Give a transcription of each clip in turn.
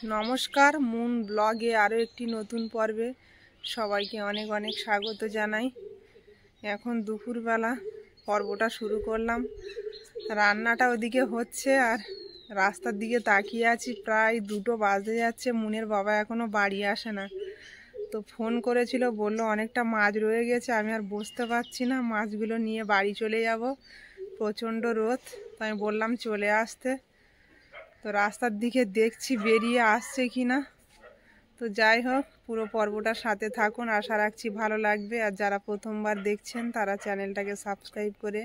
নমস্কার, মুন ব্লগে আরও একটি নতুন পর্বে সবাইকে অনেক অনেক স্বাগত জানাই। এখন দুপুরবেলা পর্বটা শুরু করলাম। রান্নাটা ওদিকে হচ্ছে আর রাস্তার দিকে তাকিয়ে আছি। প্রায় 2টো বাজতে যাচ্ছে, মুনের বাবা এখনও বাড়ি আসে না। তো ফোন করেছিল, বললো অনেকটা মাছ রয়ে গেছে, আমি আর বসতে পারছি না, মাছগুলো নিয়ে বাড়ি চলে যাব, প্রচণ্ড রোদ। তো আমি বললাম চলে আসতে। তো রাস্তার দিকে দেখছি বেরিয়ে আসছে কি না। তো যাই হোক, পুরো পর্বটার সাথে থাকুন, আশা রাখছি ভালো লাগবে। আর যারা প্রথমবার দেখছেন তারা চ্যানেলটাকে সাবস্ক্রাইব করে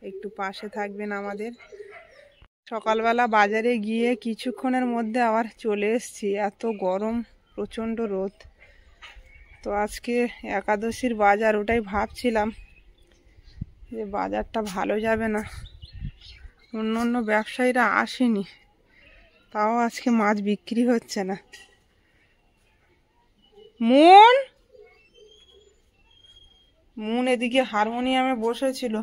একটু পাশে থাকবেন আমাদের। সকালবেলা বাজারে গিয়ে কিছুক্ষণের মধ্যে আবার চলে এসেছি, এত গরম, প্রচণ্ড রোদ। তো আজকে একাদশীর বাজার, ওটাই ভাবছিলাম যে বাজারটা ভালো যাবে না। অন্য অন্য ব্যবসায়ীরা আসেনি, তাও আজকে মাছ বিক্রি হচ্ছে না। মুন এদিকে হারমোনিয়ামে বসেছিল।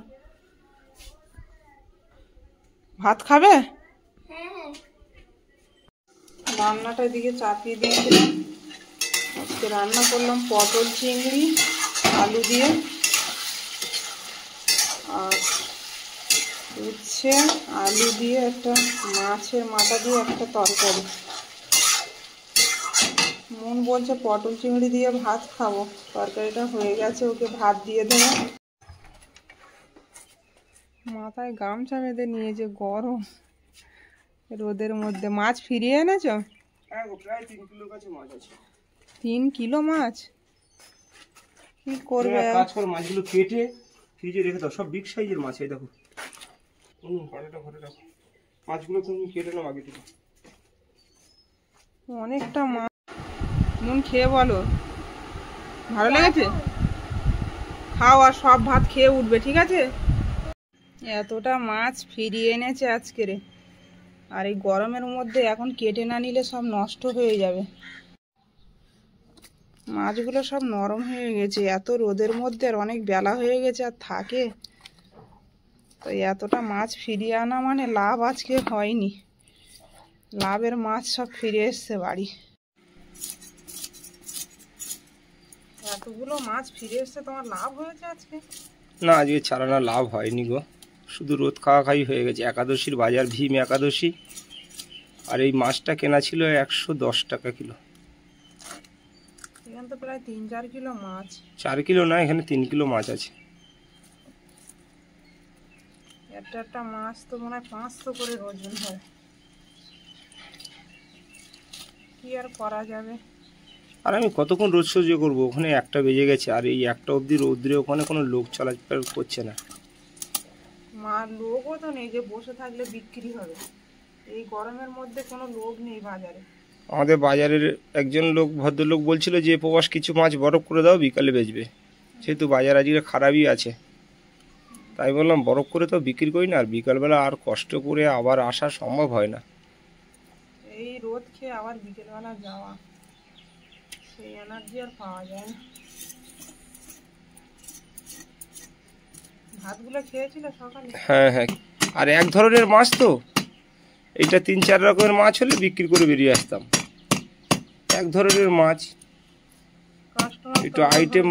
ভাত খাবে? রান্নাটা এদিকে চাপিয়ে দিয়েছিলাম। আজকে রান্না করলাম পটল চিংড়ি আলু দিয়ে, আর উচ্ছে আলু দিয়ে একটা মাছের মাথা দিয়ে একটা তরকারি। মন বলছে পটল চিংড়ি দিয়ে ভাত খাবো, তরকারিটা হয়ে গেছে, ওকে ভাত দিয়ে দেবো। মাথায় গামছা বেঁধে নিয়েছে, গরম রোদের মধ্যে। মাছ ফিরিয়ে এনেছ? প্রায় 3 কিলো কাছে মাছ আছে। 3 কিলো মাছ কি করবে? কাজ করে মাছগুলো কেটে ফ্রিজে রেখে দাও, সব বিগ সাইজের মাছ। এই দেখো, ঘরে রাখো মাছগুলো, তুমি কেটে নাও আগে থেকে। অনেকটা মাছ। নুন খেয়ে বলো ভালো লেগেছে? খাও, আর সব ভাত খেয়ে উঠবে, ঠিক আছে? এতটা মাছ ফিরিয়ে এনেছে আজকের, আর এই গরমের মধ্যে এখন কেটে না নিলে সব নষ্ট হয়ে যাবে। মাছগুলো সব নরম হয়ে গেছে, এত রোদের মধ্যে, আর অনেক বেলা হয়ে গেছে, আর থাকে। তো এতটা মাছ ফিরিয়ে আনা মানে লাভ আজকে হয়নি। লাভের মাছ সব ফিরে এসছে বাড়ি। এতগুলো মাছ ফিরে এসছে, তোমার লাভ হয়েছে আজকে? না, আজকে চালানো লাভ হয়নি গো, শুধু রোদ খাওয়া হয়ে গেছে। একাদশীর বাজার, ভীম একাদশী, আর এই মাছটা কেনা ছিল 110 টাকা কিলো। এখানে তো প্রায় 3-4 কিলো মাছ। 4 কিলো না, এখানে 3 কিলো মাছ আছে। একটা মাছ তো মনে হয় 500 করে ওজন হয়। কি আর করা যাবে। আর আমি কতক্ষণ রোদ সহ্য করবো? ওখানে 1টা বেজে গেছে, আর এই 1টা অবধি রোদ্রে ওখানে কোনো লোক চলাচল করছে না। লোকও তো নেই যে বসে থাকলে বিক্রি হবে। এই গরমের মধ্যে কোনো লোক নেই বাজারে। আমাদের বাজারের একজন লোক, ভদ্রলোক বলছিল যে প্রবাস কিছু মাছ বরফ করে দাও, বিকালে বেচবে। যেহেতু বাজার আজকে খারাপই আছে, তাই বললাম বরফ করে তো বিক্রি করি না, আর বিকালবেলা আর কষ্ট করে আবার আসা সম্ভব হয় না। এই রোদ খেয়ে আবার বিকেলবেলা যাওয়া, সেই এনার্জি আর পাওয়া যায় না। ভাতগুলো খেয়েছিল সকালে? হ্যাঁ, আর এক ধরনের মাছ তো, এইটা 3-4 রকমের মাছ হলে বিক্রি করে বেরিয়ে আসতাম। এক ধরনের মাছ, একটু আইটেম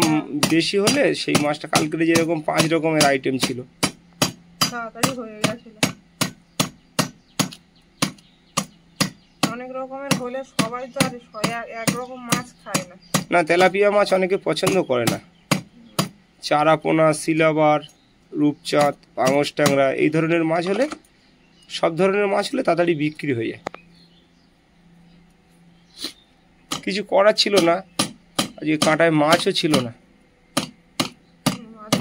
বেশি হলে সেই মাছটা, কালকে যেরকম 5 রকমের আইটেম ছিল, তাড়াতাড়ি হয়ে গেছিল। অনেক রকমের হলে সবাই তো আর একরকম মাছ খায় না। না, তেলাপিয়া মাছ অনেকে পছন্দ করে না। চারাপোনা, সিলাবার, রূপচাঁদ, পাঙস ট্যাংরা, এই ধরনের মাছ হলে, সব ধরনের মাছ হলে তাড়াতাড়ি বিক্রি হয়ে যায়। কিছু করার ছিল না, আজকে কাঁটায় মাছও ছিল না।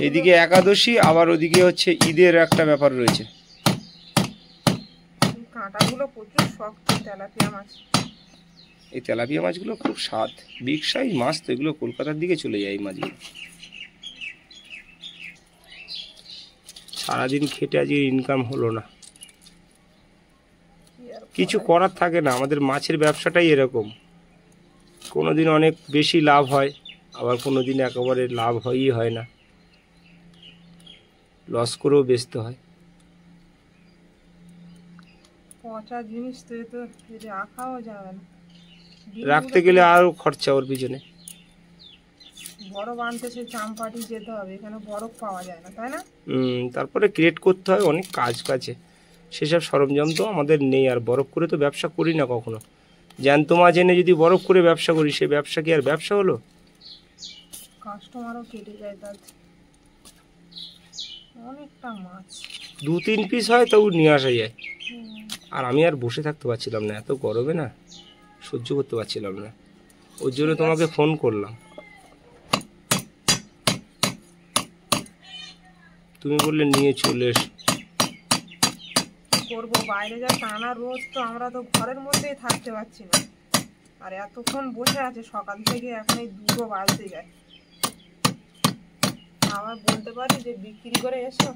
এদিকে একাদশী, আবার ওদিকে হচ্ছে ঈদের একটা ব্যাপার রয়েছে। কাঁটাগুলো প্রচুর শক্ত তেলাপিয়া মাছ। এই তেলাপিয়া মাছগুলো খুব স্বাদ, বিগ সাইজ মাছ তো, এগুলো কলকাতার দিকে চলে যায় এই মাছগুলো। সারাদিন খেটে আজকে ইনকাম হলো না, কিছু করার থাকে না। আমাদের মাছের ব্যবসাটাই এরকম, কোনোদিন অনেক বেশি লাভ হয়, আবার কোনোদিন একেবারে লাভ হয়ই হয় না, লস করেও বেচতে হয়। পচা জিনিস তো, এ তো রাখাও যাবে না। রাখতে গেলে আরো খরচা ওর পিছনে। বরফ আনতে সেই চাম্পাটি যেতে হবে, এখানে বরফ পাওয়া যায় না, তাই না? তারপরে ক্রিয়েট করতে হয়, অনেক কাজ কাছে, সেসব সরঞ্জাম তো আমাদের নেই। আর বরফ করে তো ব্যবসা করি না কখনো। জ্যান্ত মাছ এনে যদি বরফ করে ব্যবসা করি, সে ব্যবসা কি আর ব্যবসা হলো? কাস্টমারও কেটে যায় তাতে, অনেকটা মাছ। 2-3 পিস হয় তবু নিয়ে আসা যায়। আর আমি আর বসে থাকতে পারছিলাম না, এত গরমে না সহ্য করতে পারছিলাম না, ওর জন্য তোমাকে ফোন করলাম। তুমি বললে নিয়ে চলে এস। করবো, বাইরে যা টানা রোদ, তো আমরা তো ঘরের মধ্যেই থাকতে পারছি না। আর এতক্ষণ বসে আছে সকাল থেকে, এখন এই 2টো বাজতে যায়। আবার বলতে পারি যে বিক্রি করে এসো?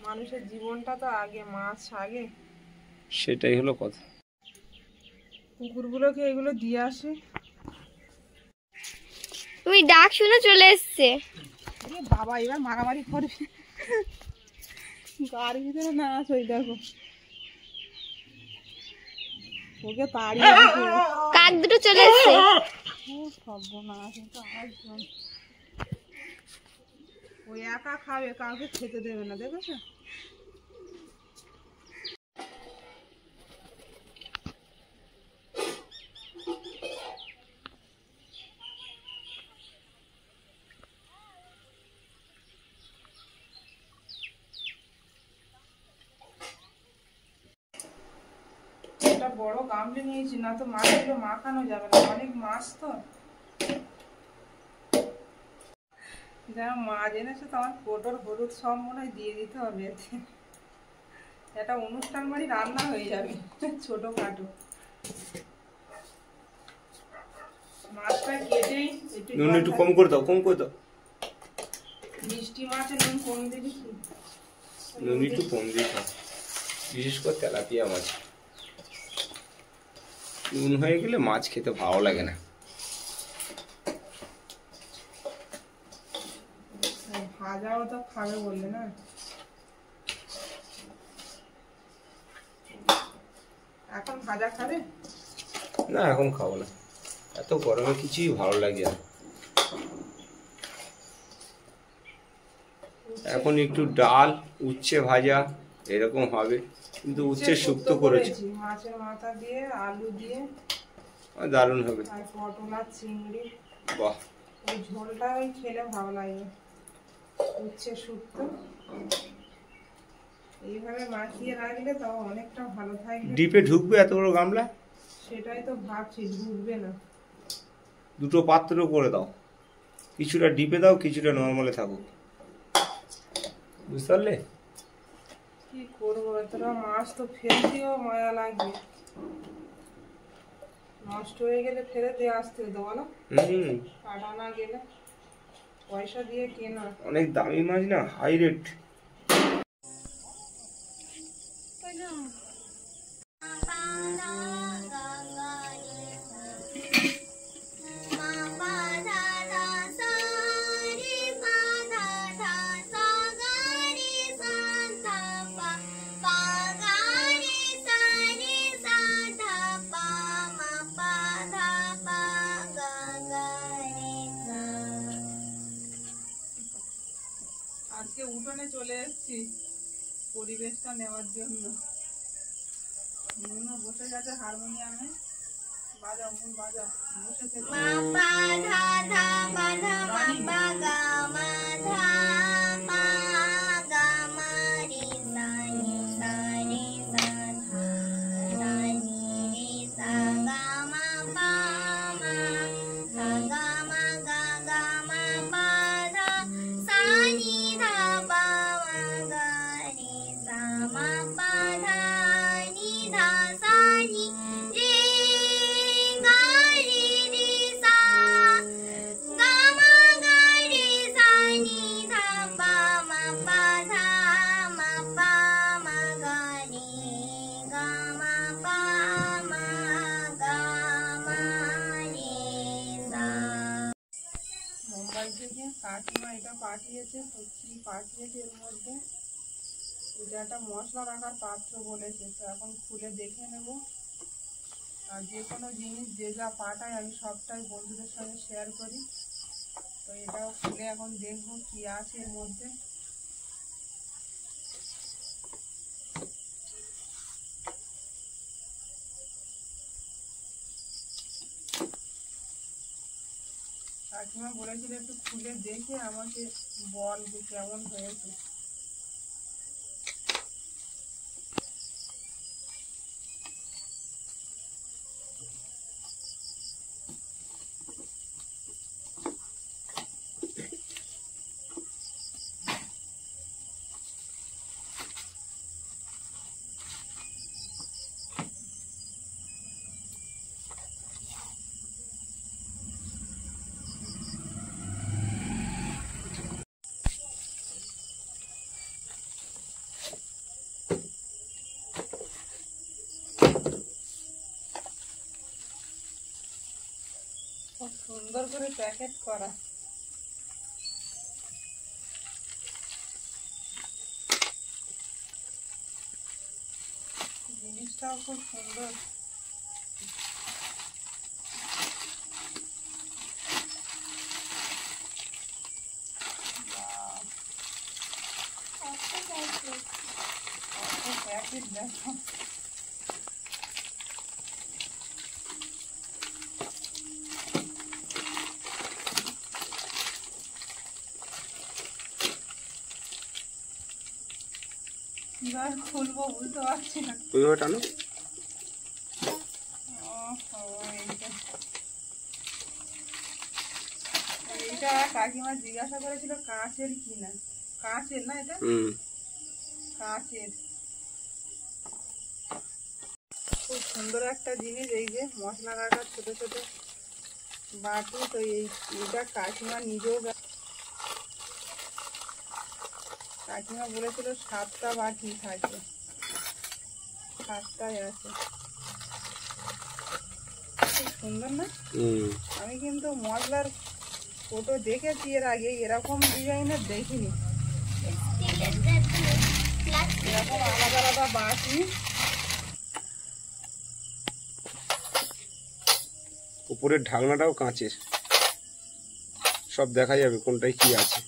মানুষের জীবনটা তো আগে, মাছ আগে। সেটাই হলো কথা। কুকুরগুলোকে এগুলো দিয়ে আসে। তুমি ডাক শুনে চলে এসছে। বাবা এবার মারামারি করবে, গাড়ির ভিতরে না আসো। ওই দেখো ওকে তাড়িয়ে দিতে। কাক দুটো চলে এসছে। সর্বনাশ, তো আসবে। ওই একা খাবে, কাউকে খেতে দেবে না, দেখেছো? একটা বড় গামলি নিয়েছি, না তো মাছগুলো মাখানো যাবে না, অনেক মাছ তো। যারা মাছ এনেছে তো আমার পটল হলুদ সব মনে হয় দিয়ে দিতে হবে এতে। একটা অনুষ্ঠান বাড়ি রান্না হয়ে যাবে ছোটখাটো। মাছটা কেটেই নুন একটু কম করে দাও, কম করে দাও। মিষ্টি মাছের নুন কম দিবি কি? নুন একটু কম দিতে, বিশেষ করে তেলাপিয়া মাছ। নুন হয়ে গেলে মাছ খেতে ভালো লাগে না। ভাজাও তো খাবে বললে না? এখন ভাজা খাবে না, এখন খাবো না, এত গরমে কিছুই ভালো লাগে না। এখন একটু ডাল, উচ্ছে ভাজা এরকম হবে, কিন্তু উচ্ছে শুক্তো করেছি মাছের মাথা দিয়ে, আলু দিয়ে, দারুণ হবে। আর পটল আর চিংড়ি। বাহ, ওই ঝোলটা ওই খেলে ভালো লাগে, উচ্ছে শুক্তো। এইভাবে মাখিয়ে রাখলে তাও অনেকটা ভালো থাকবে। ডিপে ঢুকবে এত বড় গামলা? সেটাই তো ভাবছি, ঢুকবে না। দুটো পাত্র করে দাও, কিছুটা ডিপে দাও, কিছুটা নর্মালে থাকুক, বুঝতে পারলে? কি করবো, এতটা মাছ তো ফেলতেও মায়া লাগবে, নষ্ট হয়ে গেলে ফেলে দিয়ে আসতে হতো বলো। কাটা না গেলে, পয়সা দিয়ে কেনা। অনেক দামি মাছ না, হাই রেট। আজকে উঠোনে চলে এসেছি পরিবেশটা নেওয়ার জন্য। নুনও বসে গেছে হারমোনিয়ামে, বাজা মন বাজা, বসে থেকে। কাকিমা এটা পাঠিয়েছে, তো কি পাঠিয়েছে এর মধ্যে? এটা একটা মশলা রাখার পাত্র বলেছে, তো এখন খুলে দেখে নেব। আর যে কোনো জিনিস যে যা পাঠায় আমি সবটাই বন্ধুদের সঙ্গে শেয়ার করি। তো এটাও খুলে এখন দেখবো কি আছে এর মধ্যে। কাকিমা বলেছিল একটু খুলে দেখে আমাকে বল যে কেমন হয়েছে। খুব সুন্দর করে প্যাকেট করা। জিনিসটাও খুব সুন্দর। প্যাকেট দেখো। কিভাবে খুলবো বুঝতে পারছি না। ওইভাবে টানো। এইটা কাকিমা জিজ্ঞাসা করেছিল কাঁচের কিনা। কাঁচের না এটা? কাঁচের। খুব সুন্দর একটা জিনিস। এই যে মশলা রাখার ছোট ছোট বাটি। তো এইটা কাকিমা নিজেও কাকিমা বলেছিল 7টা বাটি থাকবে। 7টাই আছে। খুব সুন্দর না? আমি কিন্তু মশলার ফটো দেখেছি এর আগে, এরকম ডিজাইনের দেখিনি। এরকম আলাদা আলাদা বাটি। উপরের ঢাকনাটাও কাঁচের, সব দেখা যাবে কোনটায় কি আছে।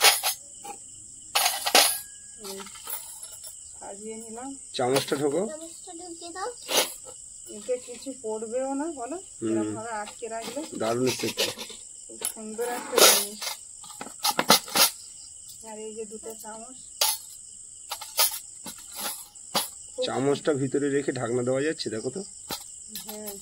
সাজিয়ে নিলাম। চামচটা ঢোকো। এতে কিছু পড়বেও না, বলো? এরকম ভাবে আটকে রাখলে। দারুণ খুব সুন্দর একটা জিনিস। আর এই যে 2টা চামচ। চামচটা ভিতরে রেখে ঢাকনা দেওয়া যাচ্ছে, দেখো তো। হ্যাঁ,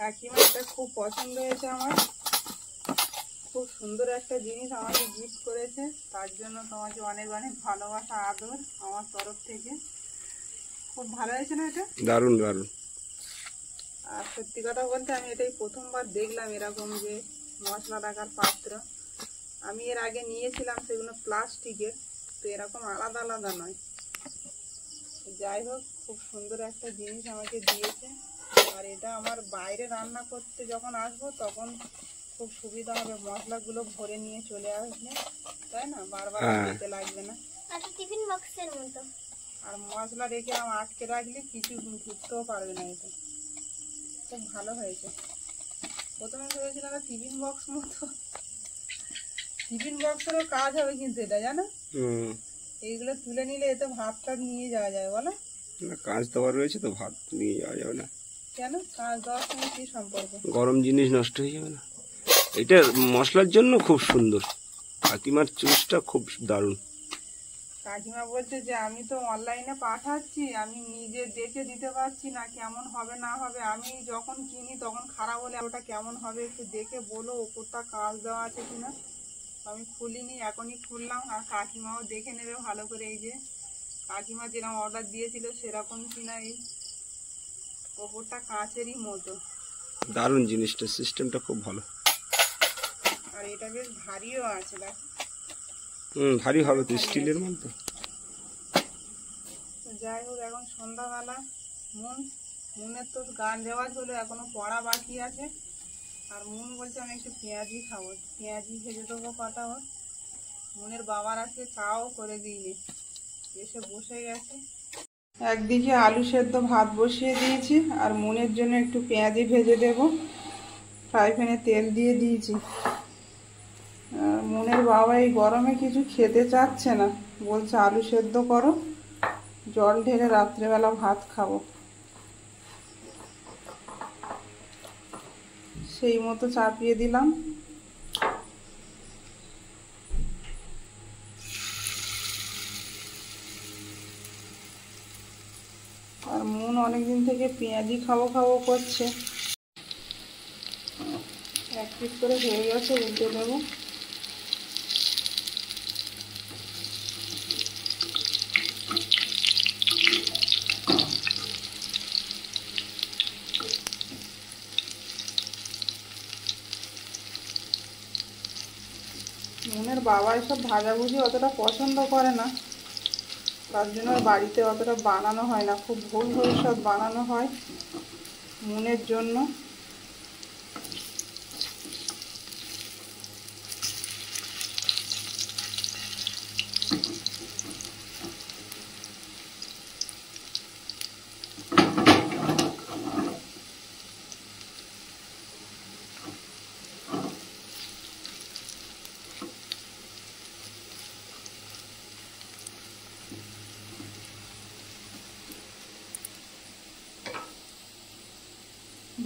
কাকিমা এটা খুব পছন্দ হয়েছে আমার। খুব সুন্দর একটা জিনিস আমাকে গিফট করেছে, তার জন্য তোমাকে অনেক অনেক ভালোবাসা আদর আমার তরফ থেকে। খুব ভালো হয়েছে না এটা? দারুণ দারুণ। আর সত্যি কথা বলতে আমি এটাই প্রথমবার দেখলাম এরকম যে মশলা রাখার পাত্র। আমি এর আগে নিয়েছিলাম সেগুলো প্লাস্টিকের, তো এরকম আলাদা আলাদা নয়। যাই হোক, খুব সুন্দর একটা জিনিস আমাকে দিয়েছে। আর এটা আমার বাইরে রান্না করতে যখন আসবো তখন খুব সুবিধা হবে, মশলাগুলো ভরে নিয়ে চলে আসলে, তাই না? বারবার দিতে লাগবে না। টিফিন বক্সের মতো। আর মশলা রেখে আটকে রাখলে কিছু ঢুকতেও পারবে না। এটা খুব ভালো হয়েছে। প্রথমে ভেবেছিলাম টিফিন বক্স মতো। টিফিন বক্সেরও কাজ হবে কিন্তু এটা, জানো? এইগুলো তুলে নিলে এতে ভাতটা নিয়ে যাওয়া যায়, বলো? কাঁচ দেওয়া রয়েছে তো, ভাত নিয়ে যাওয়া যাবে না। কেন? কাঁচ দেওয়ার সঙ্গে কি সম্পর্ক? গরম জিনিস নষ্ট হয়ে যাবে না। এটা মশলার জন্য খুব সুন্দর। কাকিমার চুজটা খুব দারুণ। কাকিমা বলছে যে আমি তো অনলাইনে পাঠাচ্ছি, আমি নিজে দেখে দিতে পারছি না কেমন হবে না হবে। আমি যখন কিনি তখন খারাপ হলে ওটা কেমন হবে একটু দেখে বলো, ওপরটা কাঁচ দেওয়া আছে কিনা। আমি খুলিনি, এখনই খুললাম। আর কাকিমাও দেখে নেবে ভালো করে। এই যে কাকিমা যেরকম অর্ডার দিয়েছিল সেরকম কিনা। এই ওপরটা কাঁচেরই মতো। দারুণ জিনিসটা, সিস্টেমটা খুব ভালো। আর এটা বেশ ভারীও আছে, দেখ। ভারী হবে তো, স্টিলের মধ্যে। যাই হোক, এখন সন্ধ্যাবেলা মুনের তো গান রেওয়াজ হলো, এখনো পড়া বাকি আছে। আর মুন বলছে আমি একটু পেঁয়াজি খাবো, পেঁয়াজি ভেজে দেবো কটা ওর। মনের বাবার আজকে চাও করে দিইনি, এসে বসে গেছে। একদিকে আলু সেদ্ধ ভাত বসিয়ে দিয়েছি, আর মনের জন্য একটু পেঁয়াজি ভেজে দেব। ফ্রাই প্যানে তেল দিয়ে দিয়েছি। মনের বাবা এই গরমে কিছু খেতে চাচ্ছে না, বলছে আলু সেদ্ধ করো, জল ঢেলে রাত্রেবেলা ভাত খাবো। সেই মতো চাপিয়ে দিলাম। আর মন অনেকদিন থেকে পেঁয়াজি খাবো খাবো করছে। এক পিস করে হয়ে গেছে, উল্টে দেবো। মনের বাবা এসব ভাজাভুজি অতটা পছন্দ করে না, তার জন্য বাড়িতে অতটা বানানো হয় না, খুব ভুল ভবিষ্যৎ বানানো হয় মনের জন্য।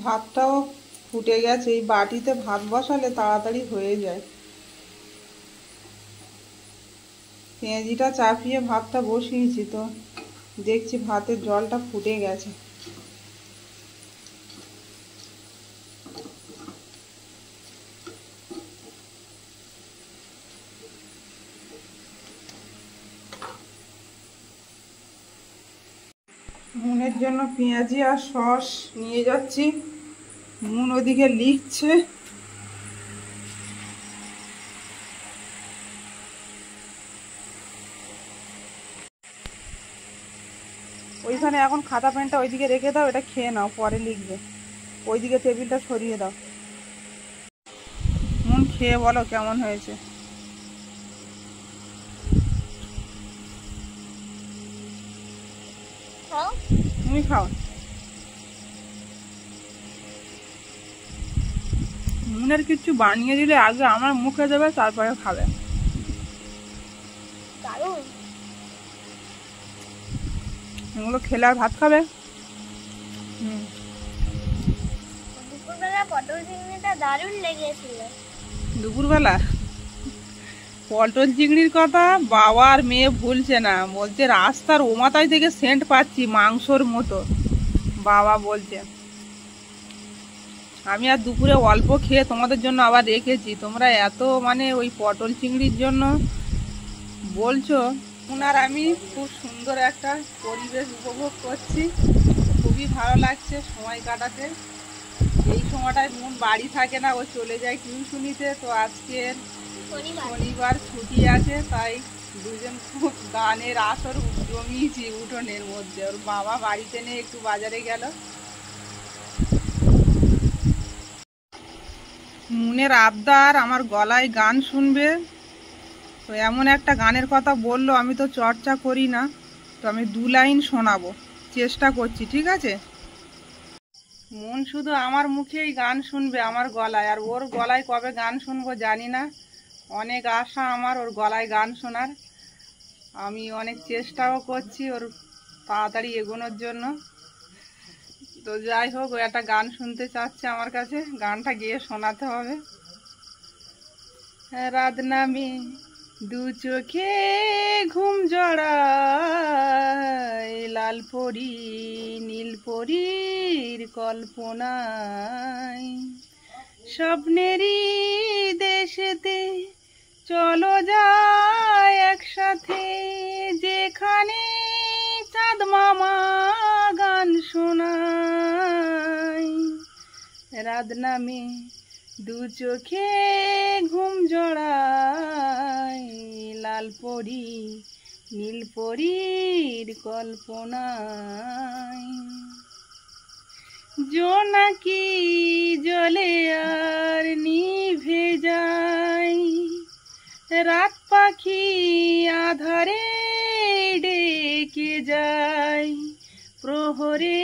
ভাতটাও ফুটে গেছে, এই বাটিতে ভাত বসালে তাড়াতাড়ি হয়ে যায়। পেঁয়াজিটা চাপিয়ে ভাতটা বসিয়েছি, তো দেখছি ভাতের জলটা ফুটে গেছে। মুনের জন্য পেঁয়াজি আর সস নিয়ে যাচ্ছি। মুন ওদিকে লিখছে। ওইখানে এখন খাতা পেনটা ওইদিকে রেখে দাও, এটা খেয়ে নাও, পরে লিখবে। ওইদিকে টেবিলটা সরিয়ে দাও। মুন খেয়ে বলো কেমন হয়েছে। খাও। তুমি খাও। মুনের কিছু বানিয়ে দিলে আগে আমার মুখে দেবে, তারপরে খাবে। দারুণ। এগুলো খেলে আর ভাত খাবে। দুপুরবেলা পটল চিংড়িটা দারুণ লেগেছিল। দুপুরবেলা পটল চিংড়ির কথা বাবা আর মেয়ে ভুলছে না, বলছে রাস্তার ও মাথায় থেকে সেন্ট পাচ্ছি মাংসর মতো। বাবা বলছে আমি আর দুপুরে অল্প খেয়ে তোমাদের জন্য আবার রেখেছি, তোমরা এত মানে ওই পটল চিংড়ির জন্য বলছো। ওনার আমি খুব সুন্দর একটা পরিবেশ উপভোগ করছি, খুবই ভালো লাগছে সময় কাটাতে। এই সময়টায় মন বাড়ি থাকে না, ও চলে যায় টিউশনিতে। তো আজকের শনিবার ছুটি আছে, তাই দুজন খুব গানের আসর জমিয়েছি উঠোনের মধ্যে। ওর বাবা বাড়িতে নেই, একটু বাজারে গেল। মুনের আবদার আমার গলায় গান শুনবে, তো এমন একটা গানের কথা বললো, আমি তো চর্চা করি না, তো আমি 2 লাইন শোনাবো, চেষ্টা করছি, ঠিক আছে? মন শুধু আমার মুখেই গান শুনবে, আমার গলায়। আর ওর গলায় কবে গান শুনবো জানি না, অনেক আশা আমার ওর গলায় গান শোনার। আমি অনেক চেষ্টাও করছি ওর তাড়াতাড়ি এগোনোর জন্য। তো যাই হোক, ও একটা গান শুনতে চাচ্ছে আমার কাছে, গানটা গিয়ে শোনাতে হবে। রাত নামে দু চোখে ঘুম জড়ায়, লাল পরি নীল পরীর কল্পনায়, স্বপ্নেরই দেশেতে চলো যায় একসাথে, যেখানে চাঁদ মামা গান শোনায়। রাত নামে দু চোখে ঘুম জড়ায়, লাল পরি নীল পরীর কল্পনায়, জোনাকি জলে আর নিভে যায়, রাত পাখি আধারে ডেকে যায়, প্রহরে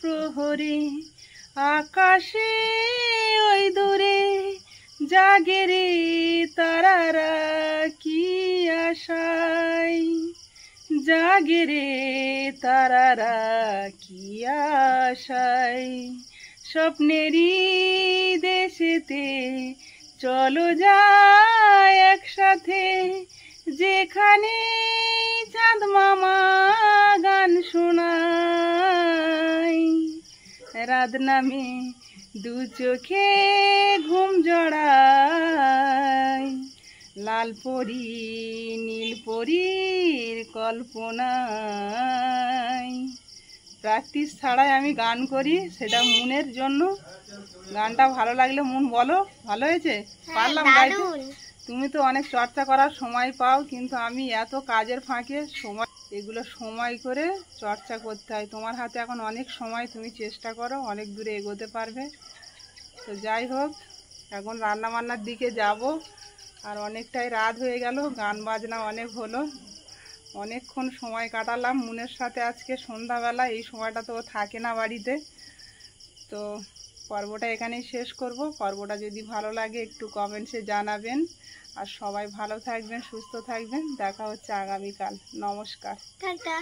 প্রহরে আকাশে ওই দূরে জাগে রে তারারা কি আশায়, জাগে রে তারারা কি আশায়। স্বপ্নেরই দেশেতে চলো যায় একসাথে, যেখানে চাঁদ মামা গান শোনায়, রাত নামে দু চোখে ঘুম জড়ায়, লাল পরি নীল পরীর কল্পনায়। প্র্যাকটিস ছাড়াই আমি গান করি, সেটা মনের জন্য। গানটা ভালো লাগলে মন বলো ভালো হয়েছে, পারলাম গাইতে। তুমি তো অনেক চর্চা করার সময় পাও, কিন্তু আমি এত কাজের ফাঁকে সময়, এগুলো সময় করে চর্চা করতে হয়। তোমার হাতে এখন অনেক সময়, তুমি চেষ্টা করো অনেক দূরে এগোতে পারবে। তো যাই হোক, এখন রান্না বান্নার দিকে যাব, আর অনেকটাই রাত হয়ে গেল, গান বাজনা অনেক হলো, অনেকক্ষণ সময় কাটালাম মুনের সাথে আজকে সন্ধ্যাবেলা। এই সময়টা তো ও থাকে না বাড়িতে। তো পর্বটা এখানেই শেষ করব। পর্বটা যদি ভালো লাগে একটু কমেন্টসে জানাবেন, আর সবাই ভালো থাকবেন, সুস্থ থাকবেন। দেখা হচ্ছে আগামীকাল। নমস্কার। টাটা।